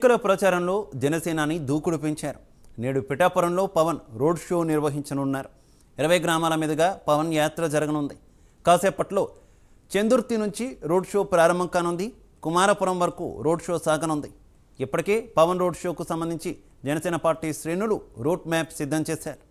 ఎన్నికల ప్రచారంలో జనసేనాని దూకుడు పెంచారు. నేడు పిఠాపురంలో పవన్ రోడ్ షో నిర్వహించనున్నారు. 20 గ్రామాల మీదుగా పవన్ యాత్ర జరగనుంది. కాసేపట్లో చందుర్తి నుంచి రోడ్ షో ప్రారంభం కానుంది. కుమారపురం వరకు రోడ్ షో సాగనుంది. ఇప్పటికే పవన్ రోడ్ షోకు సంబంధించి జనసేన పార్టీ శ్రేణులు రూట్ మ్యాప్ సిద్ధం చేశారు.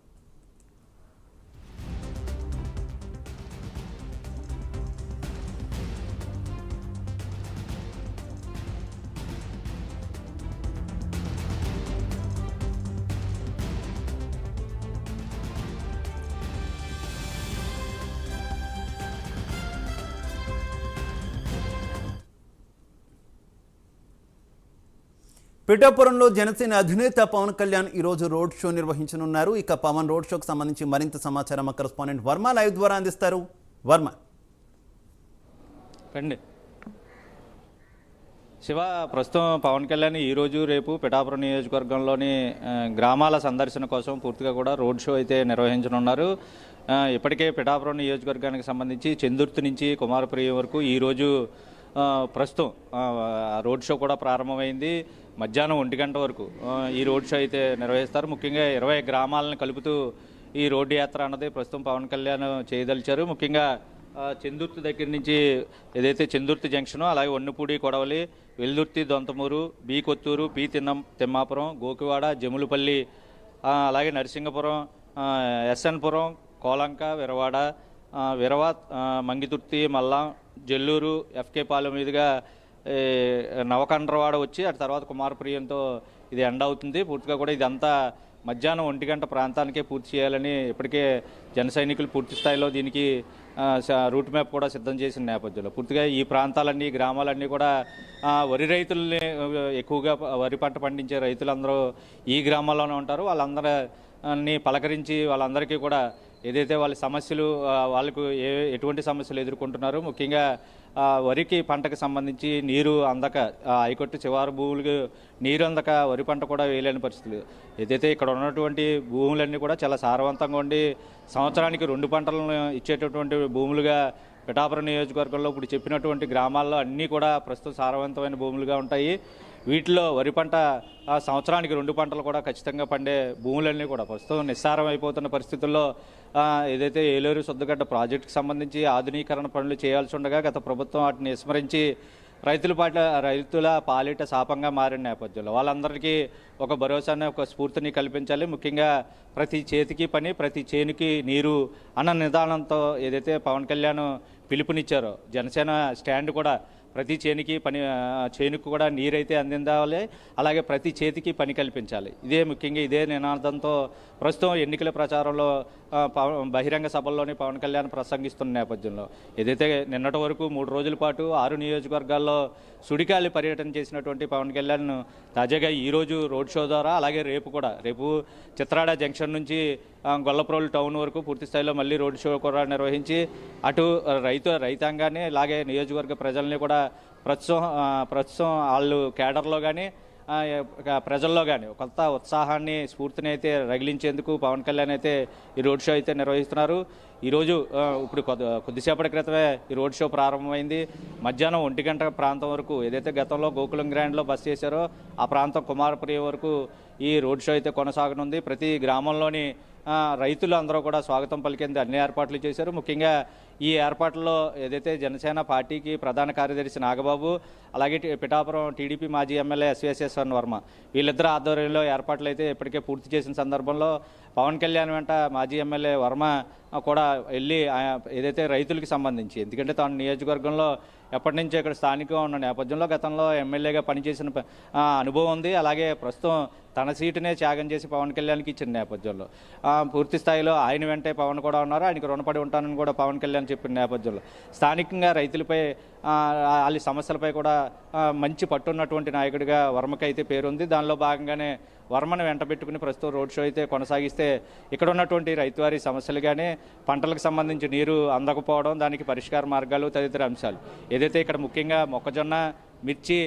పిఠాపురంలో జనసేన అధినేత పవన్ కళ్యాణ్ ఈరోజు రోడ్ షో నిర్వహించనున్నారు. ఇక పవన్ రోడ్ షోకు సంబంధించి మరింత సమాచారం మా కరెస్పాండెంట్ వర్మ లైవ్ ద్వారా అందిస్తారు. వర్మ. రండి శివ. ప్రస్తుతం పవన్ కళ్యాణ్ ఈరోజు రేపు పిఠాపురం నియోజకవర్గంలోని గ్రామాల సందర్శన కోసం పూర్తిగా కూడా రోడ్ షో అయితే నిర్వహించనున్నారు. ఇప్పటికే పిఠాపురం నియోజకవర్గానికి సంబంధించి చందుర్తి నుంచి కుమారపురం వరకు ఈరోజు ప్రస్తుతం రోడ్ షో కూడా ప్రారంభమైంది. మధ్యాహ్నం 1 గంట వరకు ఈ రోడ్ షో అయితే నిర్వహిస్తారు. ముఖ్యంగా 20 గ్రామాలను కలుపుతూ ఈ రోడ్డు యాత్ర అన్నది ప్రస్తుతం పవన్ కళ్యాణ్ చేయదలిచారు. ముఖ్యంగా చందుర్తి దగ్గర నుంచి ఏదైతే చందుర్తి జంక్షను, అలాగే వన్నపూడి, కొడవలి, వెల్దుర్తి, దొంతమూరు, బి కొత్తూరు, పి తిమ్మాపురం, గోకివాడ, జములపల్లి, అలాగే నరసింగపురం, ఎస్ఎన్పురం, కోలంక, విరవ, మంగితుర్తి, మల్లం, జల్లూరు, ఎఫ్కే పాలెం మీదుగా నవకండ్రవాడ వచ్చి అటు తర్వాత కుమారపురంతో ఇది ఎండ్ అవుతుంది. పూర్తిగా కూడా ఇదంతా మధ్యాహ్నం 1 గంట ప్రాంతానికే పూర్తి చేయాలని ఇప్పటికే జన సైనికులు పూర్తి స్థాయిలో దీనికి రూట్ మ్యాప్ కూడా సిద్ధం చేసిన నేపథ్యంలో పూర్తిగా ఈ ప్రాంతాలన్నీ, గ్రామాలన్నీ కూడా వరి రైతుల్ని ఎక్కువగా వరి పంట పండించే రైతులందరూ ఈ గ్రామాల్లోనే ఉంటారు. వాళ్ళందరినీ పలకరించి వాళ్ళందరికీ కూడా ఏదైతే వాళ్ళ సమస్యలు, వాళ్ళకు ఎటువంటి సమస్యలు ఎదుర్కొంటున్నారు, ముఖ్యంగా వరికి పంటకు సంబంధించి నీరు అందక హైకోర్టు చివరి భూములకు నీరు అందక వరి పంట కూడా వేయలేని పరిస్థితులు, ఏదైతే ఇక్కడ ఉన్నటువంటి భూములన్నీ కూడా చాలా సారవంతంగా ఉండి సంవత్సరానికి 2 పంటలను ఇచ్చేటటువంటి భూములుగా పిఠాపురం నియోజకవర్గంలో ఇప్పుడు చెప్పినటువంటి గ్రామాల్లో అన్నీ కూడా ప్రస్తుతం సారవంతమైన భూములుగా ఉంటాయి. వీటిలో వరి పంట సంవత్సరానికి 2 పంటలు కూడా ఖచ్చితంగా పండే భూములన్నీ కూడా ప్రస్తుతం నిస్సారం అయిపోతున్న పరిస్థితుల్లో ఏదైతే ఏలూరు సొద్దుగడ్డ ప్రాజెక్టుకు సంబంధించి ఆధునీకరణ పనులు చేయాల్సి ఉండగా గత ప్రభుత్వం వాటిని విస్మరించి రైతుల పాలిట శాపంగా మారిన నేపథ్యంలో వాళ్ళందరికీ ఒక భరోసాని, ఒక స్ఫూర్తిని కల్పించాలి. ముఖ్యంగా ప్రతి చేతికి పని, ప్రతి చేనుకి నీరు అన్న నిదానంతో ఏదైతే పవన్ కళ్యాణ్ పిలుపునిచ్చారో జనసేన స్టాండ్ కూడా ప్రతి చేనుకు కూడా నీరైతే అందించాలి, అలాగే ప్రతి చేతికి పని కల్పించాలి. ఇదే నినాదంతో ప్రస్తుతం ఎన్నికల ప్రచారంలో బహిరంగ సభల్లోని పవన్ కళ్యాణ్ ప్రసంగిస్తున్న నేపథ్యంలో ఏదైతే నిన్నటి వరకు 3 రోజుల పాటు 6 నియోజకవర్గాల్లో సుడిగాలి పర్యటన చేసినటువంటి పవన్ కళ్యాణ్ తాజాగా ఈరోజు రోడ్ షో ద్వారా, అలాగే రేపు చిత్రాడ జంక్షన్ నుంచి గొల్లప్రోలు టౌన్ వరకు పూర్తి స్థాయిలో మళ్ళీ రోడ్ షో కూడా నిర్వహించి అటు రైతాంగాన్ని అలాగే నియోజకవర్గ ప్రజల్ని కూడా ప్రస్తుతం వాళ్ళు కేడర్లో కానీ ప్రజల్లో కానీ కొత్త ఉత్సాహాన్ని, స్ఫూర్తిని అయితే రగిలించేందుకు పవన్ కళ్యాణ్ అయితే ఈ రోడ్ షో అయితే నిర్వహిస్తున్నారు. ఈరోజు ఇప్పుడు కొద్దిసేపటి క్రితమే ఈ రోడ్ షో ప్రారంభమైంది. మధ్యాహ్నం 1 గంట ప్రాంతం వరకు ఏదైతే గతంలో గోకులం గ్రాండ్లో బస్ చేశారో ఆ ప్రాంతం కుమారపురం వరకు ఈ రోడ్ షో అయితే కొనసాగనుంది. ప్రతి గ్రామంలోని రైతులు అందరూ కూడా స్వాగతం పలికేందుకు అన్ని ఏర్పాట్లు చేశారు. ముఖ్యంగా ఈ ఏర్పాట్లలో ఏదైతే జనసేన పార్టీకి ప్రధాన కార్యదర్శి నాగబాబు, అలాగే పిఠాపురం టీడీపీ మాజీ ఎమ్మెల్యే ఎస్విఎస్ఎస్ఎన్ వర్మ వీళ్ళిద్దరు ఆధ్వర్యంలో ఏర్పాట్లు అయితే ఇప్పటికే పూర్తి చేసిన సందర్భంలో పవన్ కళ్యాణ్ వెంట మాజీ ఎమ్మెల్యే వర్మ కూడా వెళ్ళి ఏదైతే రైతులకు సంబంధించి, ఎందుకంటే తాను నియోజకవర్గంలో ఎప్పటి నుంచో ఇక్కడ స్థానికంగా ఉన్న నేపథ్యంలో గతంలో ఎమ్మెల్యేగా పనిచేసిన అనుభవం ఉంది. అలాగే ప్రస్తుతం తన సీటునే త్యాగం చేసి పవన్ కళ్యాణ్కి ఇచ్చిన నేపథ్యంలో పూర్తి స్థాయిలో ఆయన వెంటే పవన్ కూడా ఉన్నారు. ఆయనకు రుణపడి ఉంటానని కూడా పవన్ కళ్యాణ్ చెప్పిన నేపథ్యంలో స్థానికంగా రైతులపై వాళ్ళ సమస్యలపై కూడా మంచి పట్టున్నటువంటి నాయకుడిగా వర్మకి అయితే పేరుంది. దానిలో భాగంగానే వర్మను వెంట పెట్టుకుని ప్రస్తుతం రోడ్ షో అయితే కొనసాగిస్తే ఇక్కడ ఉన్నటువంటి రైతువారి సమస్యలు కానీ, పంటలకు సంబంధించి నీరు అందకపోవడం, దానికి పరిష్కార మార్గాలు తదితర అంశాలు ఏదైతే ఇక్కడ ముఖ్యంగా మొక్కజొన్న, మిర్చి,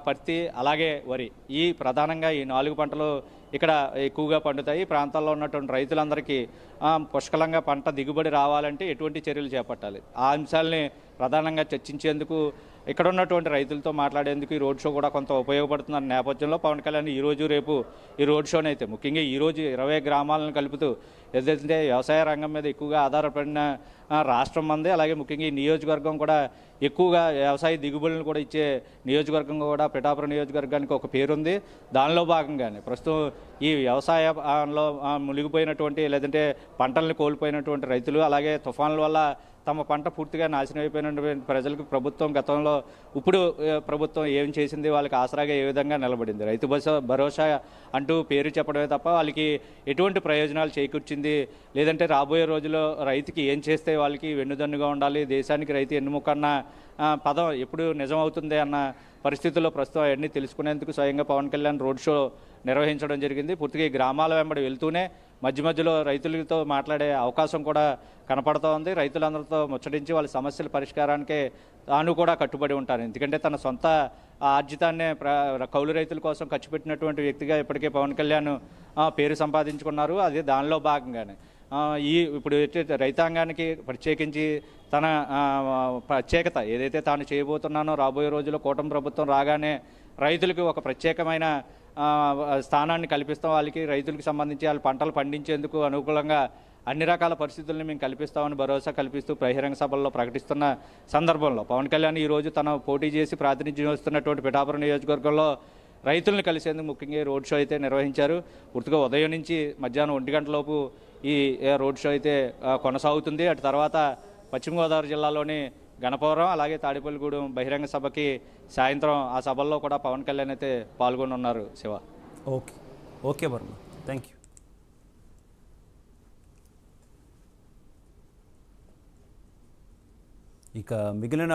పత్తి, అలాగే వరి ఈ ప్రధానంగా ఈ 4 పంటలు ఇక్కడ ఎక్కువగా పండుతాయి. ప్రాంతాల్లో ఉన్నటువంటి రైతులందరికీ పుష్కలంగా పంట దిగుబడి రావాలంటే ఎటువంటి చర్యలు చేపట్టాలి, ఆ అంశాలని ప్రధానంగా చర్చించేందుకు ఇక్కడ ఉన్నటువంటి రైతులతో మాట్లాడేందుకు ఈ రోడ్ షో కూడా కొంత ఉపయోగపడుతున్న నేపథ్యంలో పవన్ కళ్యాణ్ ఈరోజు రేపు ఈ రోడ్ షోని అయితే ముఖ్యంగా ఈరోజు 20 గ్రామాలను కలుపుతూ ఏదైతే వ్యవసాయ రంగం మీద ఎక్కువగా ఆధారపడిన రాష్ట్రం మంది, అలాగే ముఖ్యంగా ఈ నియోజకవర్గం కూడా ఎక్కువగా వ్యవసాయ దిగుబడులను కూడా ఇచ్చే నియోజకవర్గం కూడా పిఠాపురం నియోజకవర్గానికి ఒక పేరుంది. దానిలో భాగంగానే ప్రస్తుతం ఈ వ్యవసాయంలో మునిగిపోయినటువంటి లేదంటే పంటలను కోల్పోయినటువంటి రైతులు, అలాగే తుఫాన్ల వల్ల తమ పంట పూర్తిగా నాశనం అయిపోయినటువంటి ప్రజలకు ప్రభుత్వం గతంలో ఇప్పుడు ప్రభుత్వం ఏం చేసింది, వాళ్ళకి ఆసరాగా ఏ విధంగా నిలబడింది, రైతు భరోసా అంటూ పేరు చెప్పడమే తప్ప వాళ్ళకి ఎటువంటి ప్రయోజనాలు చేకూర్చింది, లేదంటే రాబోయే రోజుల్లో రైతుకి ఏం చేస్తే వాళ్ళకి వెన్నుదన్నుగా ఉండాలి, దేశానికి రైతు ఎన్నుముకన్న పదం ఎప్పుడు నిజం అవుతుంది అన్న పరిస్థితుల్లో ప్రస్తుతం అవన్నీ తెలుసుకునేందుకు స్వయంగా పవన్ కళ్యాణ్ రోడ్ షో నిర్వహించడం జరిగింది. పూర్తిగా ఈ గ్రామాల వెంబడి వెళ్తూనే మధ్య మధ్యలో రైతులతో మాట్లాడే అవకాశం కూడా కనపడుతూ ఉంది. రైతులందరితో ముచ్చటించి వాళ్ళ సమస్యల పరిష్కారానికే తాను కూడా కట్టుబడి ఉంటారు. ఎందుకంటే తన సొంత ఆర్జితాన్నే కౌలు రైతుల కోసం ఖర్చు పెట్టినటువంటి వ్యక్తిగా ఇప్పటికే పవన్ కళ్యాణ్ పేరు సంపాదించుకున్నారు. అదే దానిలో భాగంగానే ఇప్పుడు రైతాంగానికి ప్రత్యేకించి తన ప్రత్యేకత ఏదైతే తాను చేయబోతున్నానో రాబోయే రోజుల్లో కూటమి ప్రభుత్వం రాగానే రైతులకు ఒక ప్రత్యేకమైన స్థానాన్ని కల్పిస్తాం, వాళ్ళకి రైతులకు సంబంధించి వాళ్ళ పంటలు పండించేందుకు అనుకూలంగా అన్ని రకాల పరిస్థితులను మేము కల్పిస్తామని భరోసా కల్పిస్తూ బహిరంగ సభల్లో ప్రకటిస్తున్న సందర్భంలో పవన్ కళ్యాణ్ ఈరోజు తన పోటీ చేసి ప్రాతినిధ్యం వస్తున్నటువంటి పిఠాపురం నియోజకవర్గంలో రైతులను కలిసేందుకు ముఖ్యంగా రోడ్ షో అయితే నిర్వహించారు. పూర్తిగా ఉదయం నుంచి మధ్యాహ్నం 1 గంటలోపు ఈ రోడ్ షో అయితే కొనసాగుతుంది. అటు తర్వాత పశ్చిమ గోదావరి జిల్లాలోని గణపవరం, అలాగే తాడేపల్లిగూడెం బహిరంగ సభకి సాయంత్రం ఆ సభల్లో కూడా పవన్ కళ్యాణ్ అయితే పాల్గొనున్నారు. Shiva. Okay Varma, thank you. ఇక మిగిలిన